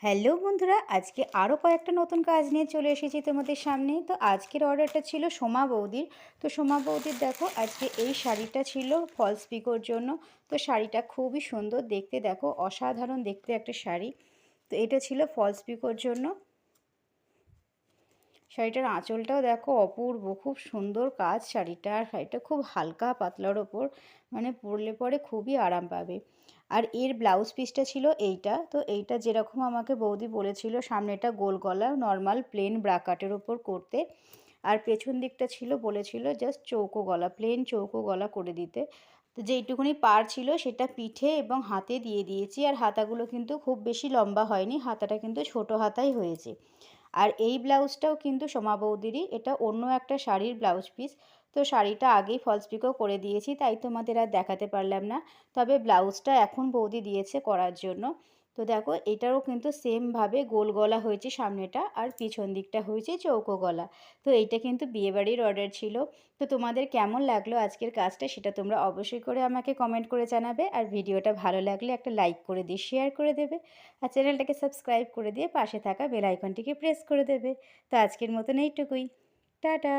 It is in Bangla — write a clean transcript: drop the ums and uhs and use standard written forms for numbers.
হ্যালো বন্ধুরা, আজকে আরও কয়েকটা নতুন কাজ নিয়ে চলে এসেছি তোমাদের সামনে। তো আজকের অর্ডারটা ছিল সোমা বৌদির। তো সোমা বৌদির দেখো আজকে এই শাড়িটা ছিল ফলস পিকোর জন্য। তো শাড়িটা খুবই সুন্দর দেখতে, দেখো অসাধারণ দেখতে একটা শাড়ি। তো এটা ছিল ফলস পিকোর জন্য। শাড়িটার আঁচলটাও দেখো অপূর্ব, খুব সুন্দর কাজ শাড়িটার। শাড়িটা খুব হালকা পাতলার ওপর, মানে পরলে পরে খুবই আরাম পাবে। আর এর ব্লাউজ পিসটা ছিল এইটা। তো এইটা যেরকম আমাকে বৌদি বলেছিল, সামনেটা গোল গলা নর্মাল প্লেন ব্রাকাটের ওপর করতে, আর পেছন দিকটা ছিল বলেছিল জাস্ট চৌকো গলা, প্লেন চৌকো গলা করে দিতে। তো যেইটুকুনি পার ছিল সেটা পিঠে এবং হাতে দিয়ে দিয়েছি। আর হাতাগুলো কিন্তু খুব বেশি লম্বা হয়নি, হাতাটা কিন্তু ছোট হাতাই হয়েছে। আর এই ব্লাউজটাও কিন্তু সোমা বৌদিরই, এটা অন্য একটা শাড়ির ব্লাউজ পিস। তো শাড়িটা আগেই ফলস পিকো করে দিয়েছি, তাই তোমাদের আর দেখাতে পারলাম না। তবে ব্লাউজটা এখন বৌদি দিয়েছে করার জন্য। তো দেখো এটারও কিন্তু সেমভাবে গোল গলা হয়েছে সামনেটা, আর পিছন দিকটা হয়েছে চৌকো গলা। তো এইটা কিন্তু বিয়েবাড়ির অর্ডার ছিল। তো তোমাদের কেমন লাগলো আজকের কাজটা সেটা তোমরা অবশ্যই করে আমাকে কমেন্ট করে জানাবে। আর ভিডিওটা ভালো লাগলে একটা লাইক করে দিয়ে শেয়ার করে দেবে। আর চ্যানেলটাকে সাবস্ক্রাইব করে দিয়ে পাশে থাকা বেল আইকনটিকে প্রেস করে দেবে। তো আজকের মতন এইটুকুই। টাটা।